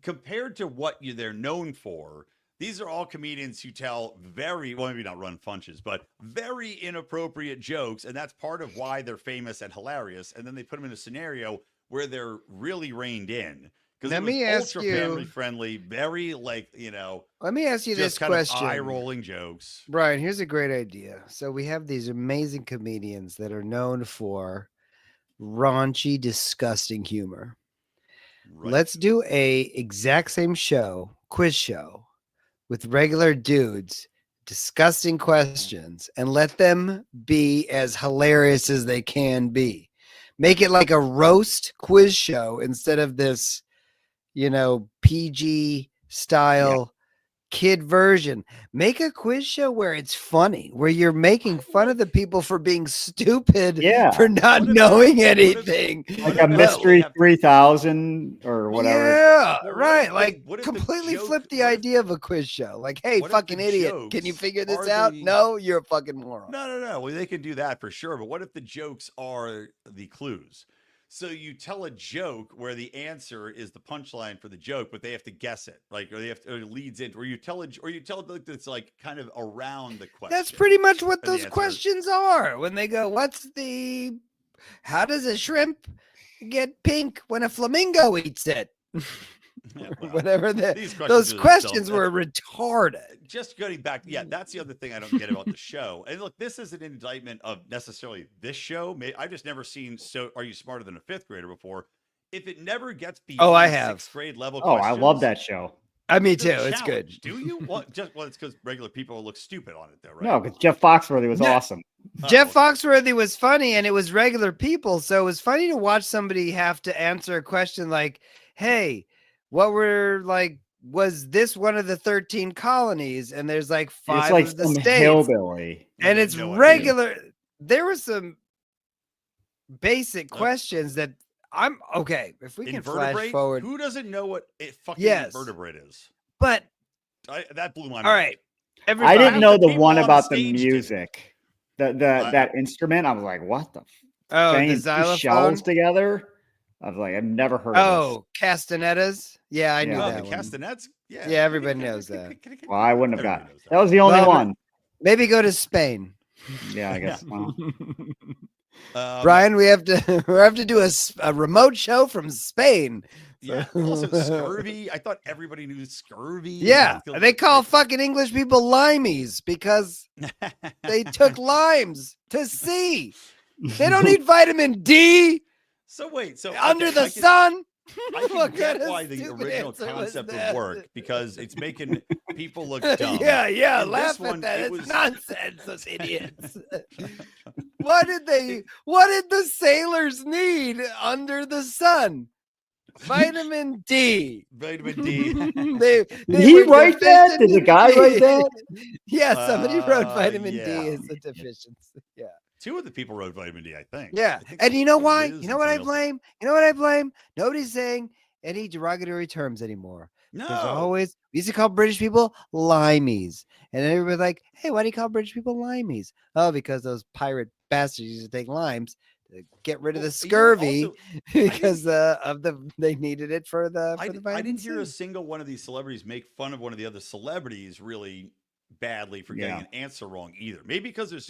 compared to what they're known for. These are all comedians who tell very, well, maybe not run punches, but very inappropriate jokes. And that's part of why they're famous and hilarious. And then they put them in a scenario where they're really reined in. Because Let it was me ask ultra you- family friendly, very Let me ask you just this kind question. of eye-rolling jokes. Brian, here's a great idea. So we have these amazing comedians that are known for raunchy, disgusting humor. Right. Let's do a exact same show, quiz show, with regular dudes, disgusting questions, and let them be as hilarious as they can be. Make it like a roast quiz show instead of this, PG style kid version. Make a quiz show where it's funny, where you're making fun of the people for being stupid, Yeah. for not What if- knowing what if- anything. Like What a if mystery they have- 3000 or whatever. Yeah, Well, what right. if Like what if the completely joke- flip the what if- idea of a quiz show. Like, hey, what if the fucking idiot, can you jokes figure this are out? the- No, you're a fucking moron. No. Well, they can do that for sure. But what if the jokes are the clues? So you tell a joke where the answer is the punchline for the joke, but they have to guess it, or it leads into, or you tell it that's like kind of around the question. That's pretty much what And the those answer- questions are. When they go, how does a shrimp get pink when a flamingo eats it? Yeah, well, Whatever these those are questions dumb. were retarded. Just getting back, that's the other thing I don't get about the show. And look, this is an indictment of necessarily this show. I've just never seen So Are You Smarter Than a Fifth Grader before. If it never gets beyond I have. 6th grade level Oh, I love questions, that show. Me it's too. a It's good. challenge. Do you? Well, it's because regular people look stupid on it, though, right? No, because Jeff Foxworthy was No. awesome. Jeff okay. Foxworthy was funny, and it was regular people. So it was funny to watch somebody have to answer a question like, hey, was this one of the 13 colonies? And there's like 5 It's like of the some states. hillbilly. I And had it's no idea. regular. There were some basic Uh, questions that I'm okay. If we can flash Invertebrate? forward, Who doesn't know what a fucking Yes. invertebrate is? but That blew my mind. all right, I everybody. didn't know the people one on about the stage did. music. That instrument. I was like, what the Oh, banging the two xylophone. shells together? I was like, I've never heard of Oh, castanettas. Yeah, I knew Yeah. Oh, that the one. castanets? Yeah. Yeah, everybody knows that. this. Well, I wouldn't have Everybody got. knows That was the only Well, one. Maybe go to Spain. Yeah, I guess. Well, Brian, we have to do a remote show from Spain. Yeah. Also, scurvy. I thought everybody knew scurvy. Yeah, they call fucking English people limeys because they took limes to see. They don't need vitamin D So wait. So under okay, the I can- sun. I can What get kind of why the stupid original answer was concept that? would work because it's making people look dumb. Yeah, In laugh this one, at that. it It's was- nonsense, those idiots. What did the sailors need under the sun? Vitamin D. Vitamin D. did he write that? Did the guy write that? Yeah, somebody wrote vitamin yeah. D as a deficiency. Yeah. Two of the people wrote vitamin D, I think. Yeah. I think And you know it why? is You know what I something else. blame? You know what I blame? Nobody's saying any derogatory terms anymore. Because No. always we used to call British people limeys. And everybody's like, hey, why do you call British people limeys? Oh, because those pirate bastards used to take limes to get rid of Well, the you know what, scurvy also, because they needed it for the I vitamin didn't hear a C. single one of these celebrities make fun of one of the other celebrities really badly for getting Yeah. an answer wrong either. Maybe because there's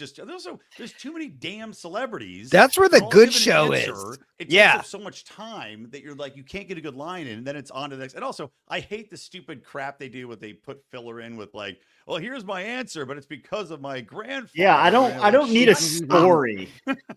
too many damn celebrities. That's where the and all good give an show answer. is. It takes Yeah. up so much time that you're like, you can't get a good line in, and then it's on to the next. And also, I hate the stupid crap they do where they put filler in with like, well, here's my answer, but it's because of my grandfather. Yeah, I And you're like, don't need a shut up. story.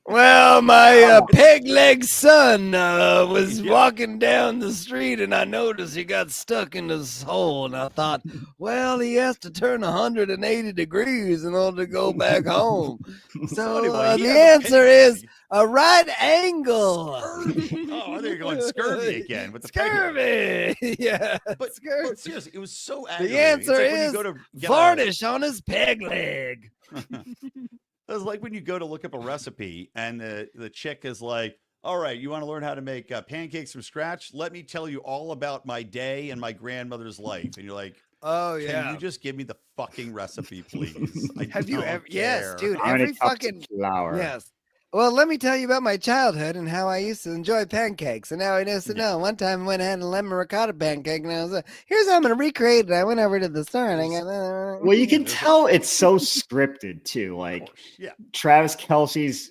Well, my peg leg son was Yeah. walking down the street and I noticed he got stuck in this hole. And I thought, well, he has to turn 180 degrees in order to go back home. So anyway, he the has a answer peg is leg. a right angle. Scurvy. Oh, I think you're going scurvy again with the peg leg. Scurvy. Yeah. But Scurvy. seriously, it was so The aggravating. answer It's like when you is go to get varnish on his peg leg. It's like when you go to look up a recipe and the chick is like, all right, you want to learn how to make pancakes from scratch? Let me tell you all about my day and my grandmother's life. And you're like, Oh, can yeah. you just give me the fucking recipe, please? I Have you don't ever? Yes, care. dude. How many Every cups of fucking flour? yes. Well, let me tell you about my childhood and how I used to enjoy pancakes. And now I know. So Yeah. no, one time I went and had a lemon ricotta pancake, and I was like, "Here's how I'm going to recreate it." I went over to the store and I got. Well, you can There's a- tell it's so scripted too. Of Like course, yeah. Travis Kelce's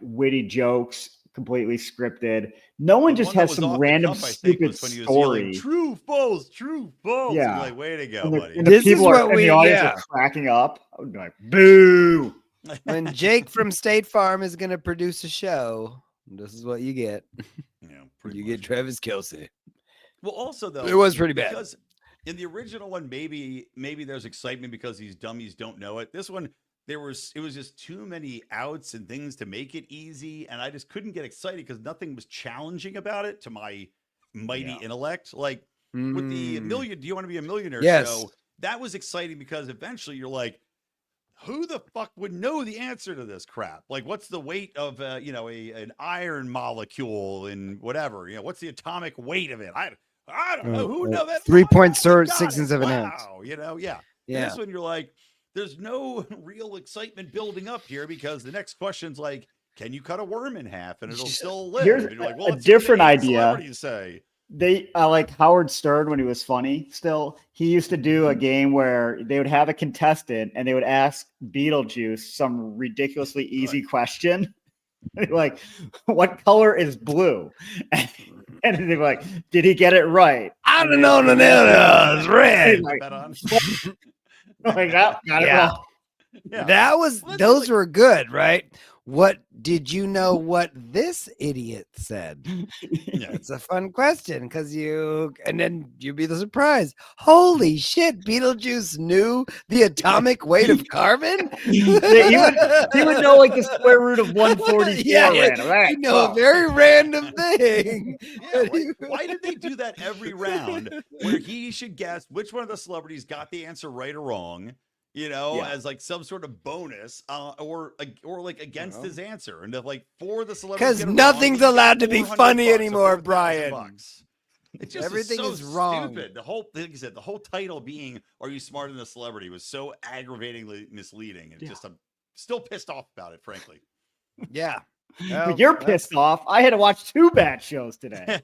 witty jokes, completely scripted. No one The just one that has was some off the random cuff, I think, stupid was when he was yelling, story. "True, false, true, false." And Yeah. you're like, way to go, And the, buddy. and the This is people what are in we- the audience yeah. are cracking up. I would be like, boo. When Jake from State Farm is going to produce a show, this is what you get. Yeah, pretty You much. get Travis Kelce. Well, also though, It was pretty bad. because in the original one, maybe there's excitement because these dummies don't know it. This one, it was just too many outs and things to make it easy, and I just couldn't get excited because nothing was challenging about it to my mighty intellect. Like with the Mm. Do You Want to Be a Millionaire Yes. show, that was exciting because eventually you're like, who the fuck would know the answer to this crap? Like, what's the weight of an iron molecule and whatever? What's the atomic weight of it? I don't know. Who know that? 3.6 of an ounce. Wow, yeah. Yeah. And this one, you're like, there's no real excitement building up here because the next question's like, can you cut a worm in half and it'll still live? Here's and you're like, well, a let's see what different the idea. celebrities say. They like Howard Stern when he was funny still. He used to do a game where they would have a contestant and they would ask Beetlejuice some ridiculously easy question. Like, what color is blue? And they'd be like, did he get it right? I And don't then- know. It's red. He's like, Bet on. like, got it Yeah. wrong. Yeah. Those like- were good, right? What did you know what this idiot said? Yeah. It's a fun question because and then you'd be surprised. Holy shit, Beetlejuice knew the atomic weight of carbon? He would know like the square root of 144 Yeah, random. Right. You know a very random thing. Yeah, why did they do that every round where he should guess which one of the celebrities got the answer right or wrong, Yeah. as like some sort of bonus or like against Well. his answer. And if like four of the celebrities Because get it nothing's wrong, he allowed to gets be 400 funny bucks, anymore, $4,000 Brian. bucks. It just Everything so is wrong. Stupid. The whole thing is that the whole title being "Are You Smarter Than a Celebrity" was so aggravatingly misleading, and just I'm still pissed off about it, frankly. Yeah. But you're pissed off. I had to watch 2 bad shows today.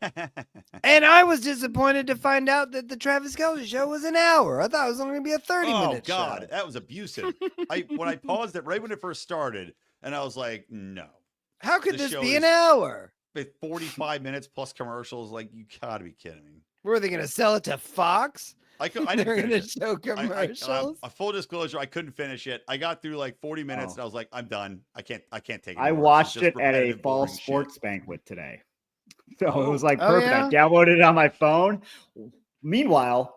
And I was disappointed to find out that the Travis Kelce show was an hour. I thought it was only going to be a 30-minute show. Oh God, that was abusive. When I paused it right when it first started, and I was like, no. How could The this show be an is- hour? With 45 minutes plus commercials, like you gotta be kidding me. Were they going to sell it to Fox? I They're didn't going to finish it. show commercials? A full disclosure, I couldn't finish it. I got through like 40 minutes, Oh. and I was like, I'm done. I can't take it. I anymore. It's watched just it at a repetitive, fall boring shit. sports banquet today. So it was like Oh, perfect. yeah? I downloaded it on my phone. Meanwhile,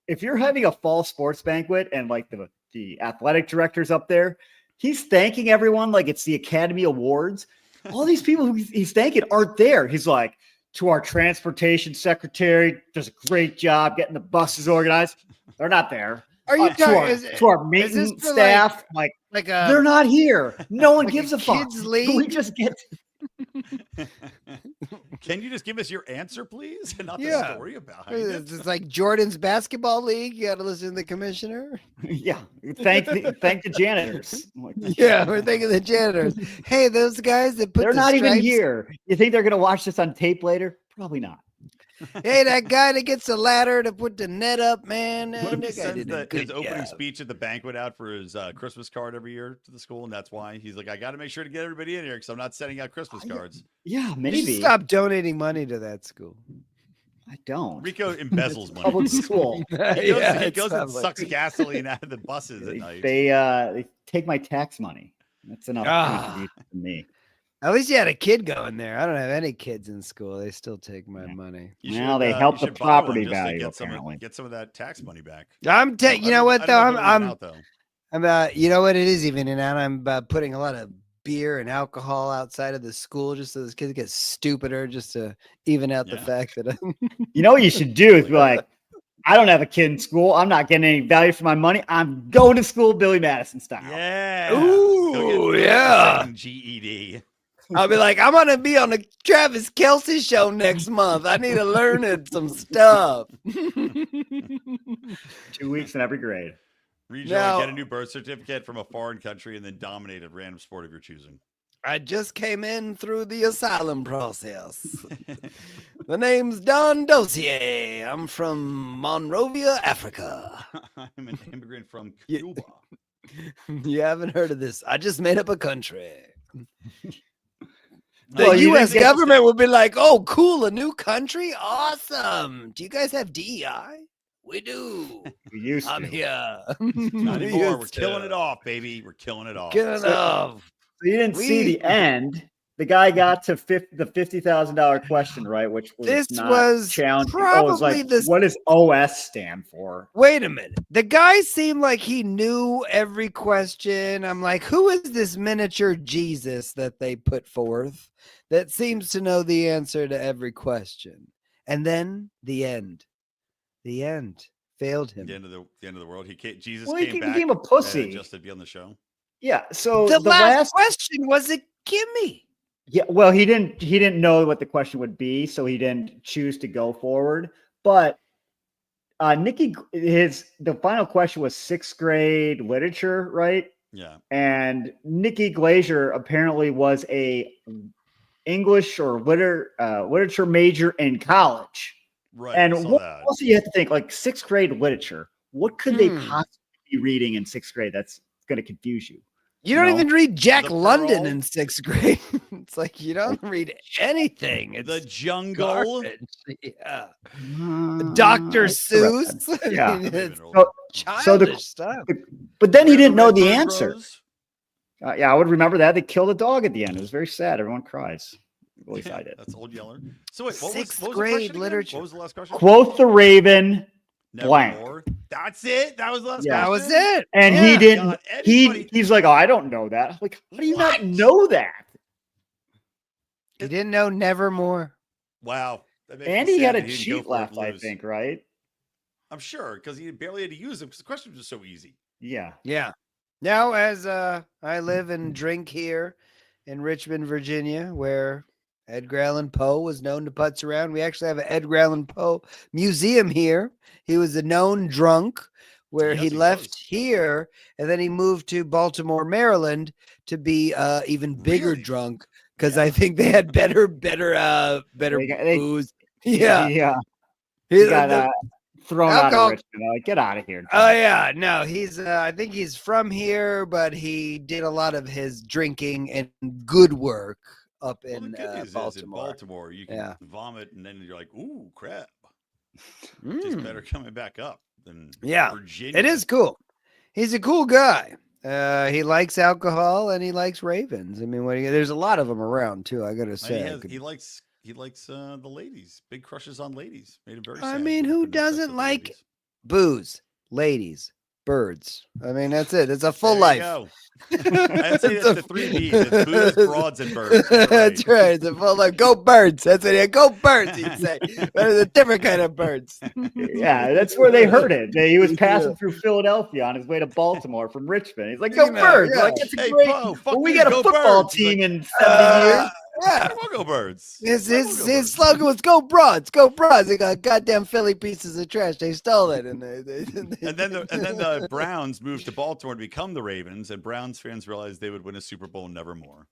if you're having a fall sports banquet and like the athletic director's up there, he's thanking everyone like it's the Academy Awards. All these people who he's thanking aren't there. He's like, to our transportation secretary, does a great job getting the buses organized. They're not there. Are you to our, talking? to our Is maintenance this for staff, like like they're not here. No one like gives a a fuck. kids' We league? just get Can you just give us your answer, please, and not the Yeah. story about It's it? just like Jordan's basketball league. You got to listen to the commissioner. yeah. Thank the janitors. I'm like, Yeah, we're thinking the janitors. Hey, those guys that put they're the not even stripes. here. You think they're gonna watch this on tape later? Probably not. Hey, that guy that gets the ladder to put the net up, man. What if he that guy sends did a his good opening job. speech at the banquet out for his Christmas card every year to the school, and that's why he's like, I got to make sure to get everybody in here because I'm not sending out Christmas cards. Yeah, You should maybe. stop donating money to that school. I don't. Rico embezzles money. Public school. He Yeah, goes and it's sucks gasoline out of the buses at night. They take my tax money. That's enough contribution to me. At least you had a kid going there. I don't have any kids in school. They still take my money. Well, they help the you should buy one property just to value, get apparently. some of that tax money back. You know what though? Out, though. I'm you know what it is evening out. I'm putting a lot of beer and alcohol outside of the school just so those kids get stupider, just to even out the fact that I'm You know what you should do is be like, I don't have a kid in school. I'm not getting any value for my money. I'm going to school Billy Madison style. Yeah. Ooh, yeah. GED. I'll be like, I'm gonna be on the Travis Kelce show next month. I need to learn some stuff. 2 weeks in every grade. Regional, get a new birth certificate from a foreign country and then dominate a random sport of your choosing. I just came in through the asylum process. The name's Don Dossier. I'm from Monrovia, Africa. I'm an immigrant from Cuba. You haven't heard of this. I just made up a country. The Well, you U.S. didn't get government would be like, oh, cool, a new country? Awesome. Do you guys have DEI? We do. We used I'm to. here. Not anymore. We're killing it off, baby. We're killing it off. Killing it off. So you didn't see the end. The guy got to the $50,000 question, right? Which was This not was challenging. probably It's like, the- what does OS stand for? Wait a minute. The guy seemed like he knew every question. I'm like, who is this miniature Jesus that they put forth that seems to know the answer to every question? And then the end. The end failed him. The end of the world. Jesus Well, he came back became a pussy. just to be on the show. Yeah. So The last question was a gimme. Yeah, well, he didn't know what the question would be, so he didn't choose to go forward. But the final question was 6th grade literature, right? Yeah. And Nikki Glazier apparently was a English or literature major in college. Right. And also you have to think, like, 6th grade literature. What could they possibly be reading in 6th grade that's going to confuse you? You don't even read Jack The London Pearl. in 6th grade. It's like you don't read anything. It's The Jungle. garbage. Yeah. Dr. Seuss. Yeah. I mean, it's So childish stuff. but then he Where didn't know red the bird answer. grows. Yeah, I would remember that. They killed a dog at the end. It was very sad. Everyone cries. At least I did. That's Old Yeller. So wait, what Sixth was grade the question again? literature. What was the last question? Quote the Raven, blank. Nevermore. That's it. That was the last Yeah. That question. was it. And Yeah. he didn't. God, anybody- He's like, oh, I don't know that. I'm like, how do you What? not know that? He didn't know Nevermore. Wow. That makes me And he sad had a that didn't go cheat for it left, and I lose. think, right? I'm sure because he barely had to use them because the question was just so easy. Yeah. Yeah. Now, as I live and drink here in Richmond, Virginia, where Edgar Allan Poe was known to putz around, we actually have an Edgar Allan Poe museum here. He was a known drunk where Yes, he he left was. here and then he moved to Baltimore, Maryland to be even bigger Really? drunk because Yeah. I think they had better They- booze. Yeah. Yeah. He- He got thrown out alcohol- of Richmond. They're like, get out of here. Oh yeah, no, he's I think he's from here, but he did a lot of his drinking and good work up Well, the in good news is in Baltimore. Baltimore, you can Yeah. vomit and then you're like, ooh, crap. Mm. Tastes better coming back up than Yeah, Virginia. it is cool. He's a cool guy. He likes alcohol and he likes ravens. I mean, there's a lot of them around too. I gotta And say. he likes the ladies. Big crushes on ladies. Made him very I sad. mean, He who couldn't have sex doesn't with the like ladies. booze, ladies, birds. I mean, that's it. It's a full There life. you go. I'd say It's that's the 3 B's. It's Buddhas, broads, and birds. That's right. It's a full life. Go birds. That's it. Go birds, he'd say. But it's a different kind of birds. Yeah, that's where they heard it. He was passing through Philadelphia on his way to Baltimore from Richmond. He's like, go birds. Yeah. Like, it's a Hey, great. Bo, fuck Well, we you, got a go football birds. team He's in 70 years. Yeah. We'll go birds. His slogan was "Go Broads, go Broads." They got goddamn Philly pieces of trash. They stole it, and then the Browns moved to Baltimore to become the Ravens, and Browns fans realized they would win a Super Bowl nevermore.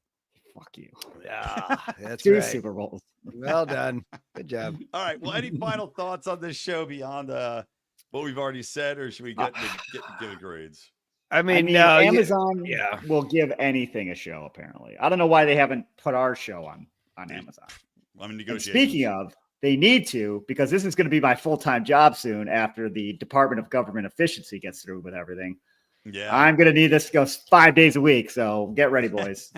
Fuck you. Yeah, that's 2 right. Super Bowls. Well done. Good job. All right. Well, any final thoughts on this show beyond what we've already said, or should we give it grades? I mean, no, Amazon yeah. will give anything a show, apparently. I don't know why they haven't put our show on Amazon. I'm in And negotiations. speaking of, they need to, because this is going to be my full-time job soon after the Department of Government Efficiency gets through with everything. Yeah. I'm going to need this to go 5 days a week, so get ready, boys.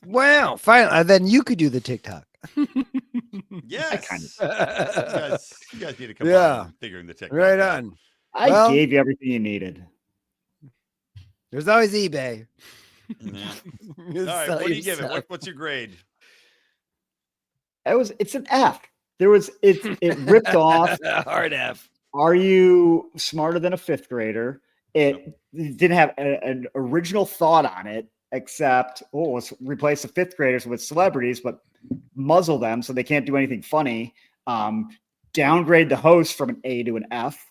Wow. Finally, then you could do the TikTok. Yes. You guys need to come Yeah. on figuring the tech. Right on. I gave you everything you needed. There's always eBay. Yeah. All right. What do you give it? What's your grade? It's an F. It ripped off. Hard F. Are you smarter than a fifth grader? It didn't have an original thought on it, except let's replace the fifth graders with celebrities, but muzzle them so they can't do anything funny. Downgrade the host from an A to an F,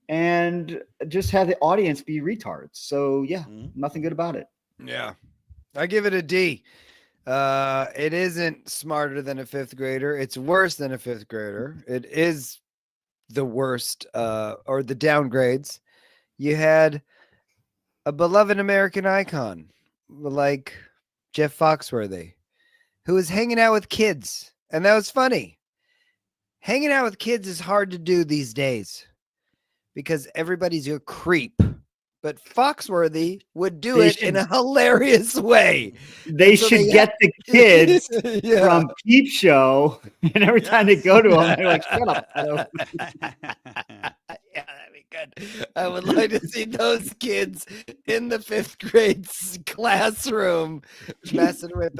and just have the audience be retards. So yeah, nothing good about it. Yeah, I give it a D. It isn't smarter than a fifth grader. It's worse than a fifth grader. It is the worst, or the downgrades. You had a beloved American icon like Jeff Foxworthy, who was hanging out with kids, and that was funny. Hanging out with kids is hard to do these days because everybody's a creep. But Foxworthy would do it in a hilarious way. They should get the kids from Peep Show, and every time they go to them, they're like, shut up. Yeah, that'd be good. I would like to see those kids in the fifth grade classroom messing with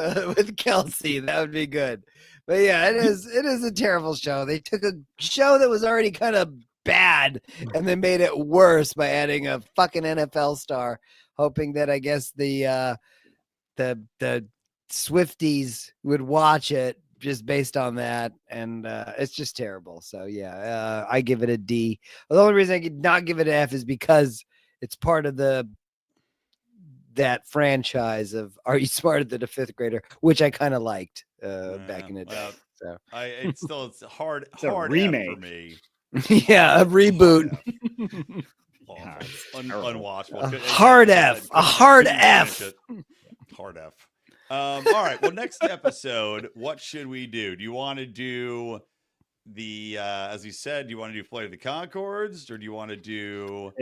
Kelce. That would be good. But yeah, it is a terrible show. They took a show that was already kind of bad and then made it worse by adding a fucking NFL star, hoping that I guess the Swifties would watch it just based on that, and it's just terrible. So yeah, I give it a D. The only reason I could not give it an F is because it's part of that franchise of Are You Smarter Than a Fifth Grader, which I kind of liked back in the day. So It's hard a remake for me. Yeah, a reboot. Unwatchable. Hard F. A hard F. Hard F. All right. Well, next episode, what should we do? Do you want to do the, as you said, do you want to do Flight of the Conchords, or do you want to do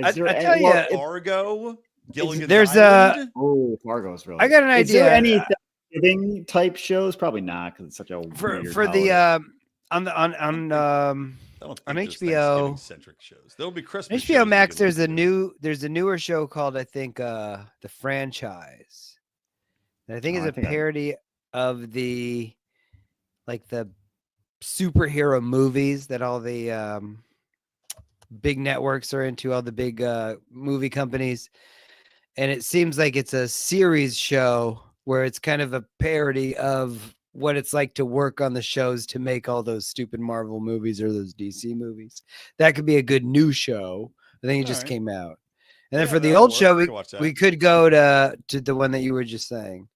Fargo? Gilligan's Island? Fargo's really. I got an idea. Is there any Thanksgiving type shows? Probably not, because it's such a for holiday. the on HBO centric shows. There'll be Christmas. HBO Max. There's a newer show called I think The Franchise. And I think it's a parody of the superhero movies that all the big networks are into, all the big movie companies. And it seems like it's a series show where it's kind of a parody of what it's like to work on the shows to make all those stupid Marvel movies or those DC movies. That could be a good new show. I think it just came out. And then for the old show, we could go to the one that you were just saying.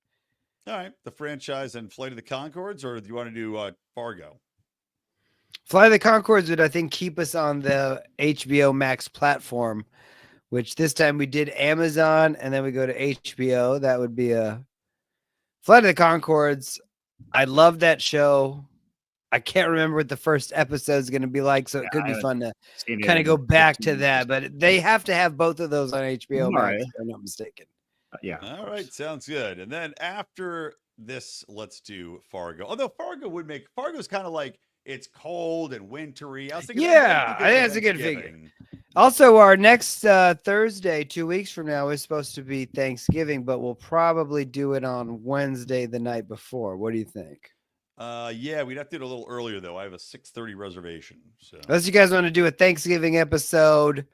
All right. The Franchise and Flight of the Conchords, or do you want to do Fargo? Flight of the Conchords would, I think, keep us on the HBO Max platform, which this time we did Amazon and then we go to HBO. That would be a Flight of the Conchords. I love that show. I can't remember what the first episode is going to be like, so it could be fun to kind of go back to that. But they have to have both of those on HBO Max, if I'm not mistaken. Yeah. All right. Sounds good. And then after this, let's do Fargo. Although Fargo's kind of like, it's cold and wintry. I was thinking, I think that's a good figure. Also, our next Thursday, 2 weeks from now, is supposed to be Thanksgiving, but we'll probably do it on Wednesday the night before. What do you think? Yeah, we'd have to do it a little earlier though. I have a 6:30 reservation. So Unless you guys want to do a Thanksgiving episode,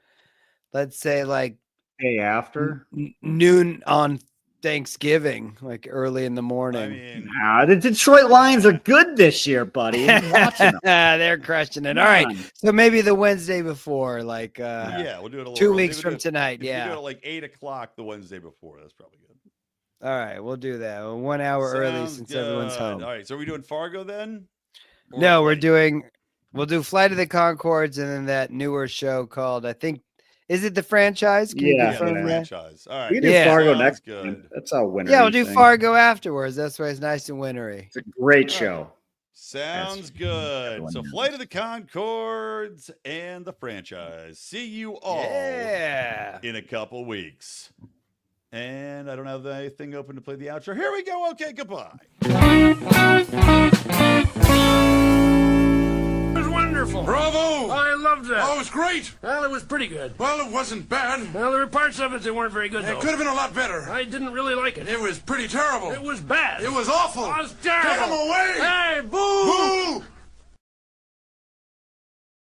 let's say like Day after. noon on Thanksgiving, like early in the morning. I mean, The Detroit Lions are good this year, buddy. I'm watching them. They're crushing it. All right. So maybe the Wednesday before, like yeah, we'll do it a little 2 early. weeks from tonight. If we do Yeah. it at like 8:00 the Wednesday before, that's probably good. All right, we'll do that. 1 hour early Sounds since everyone's good. home. All right, so are we doing Fargo then? Or No, we're Flight? we'll do Flight of the Conchords and then that newer show called, I think, is it the franchise? Can you Yeah, the confirm that? franchise. All right. We can do Yeah. Fargo Sounds next good. weekend. That's our winter. Yeah, we'll do Fargo afterwards. That's why it's nice and wintry. It's a great show. Sounds Yes. good. Everyone So knows. Flight of the Conchords and the franchise. See you all Yeah. in a couple weeks. And I don't have anything open to play the outro. Here we go. Okay, goodbye. It was wonderful. Bravo! I loved that. Oh, it was great. Well, it was pretty good. Well, it wasn't bad. Well, there were parts of it that weren't very good, It though. could have been a lot better. I didn't really like it. It was pretty terrible. It was bad. It was awful. It was terrible. Get him away! Ah!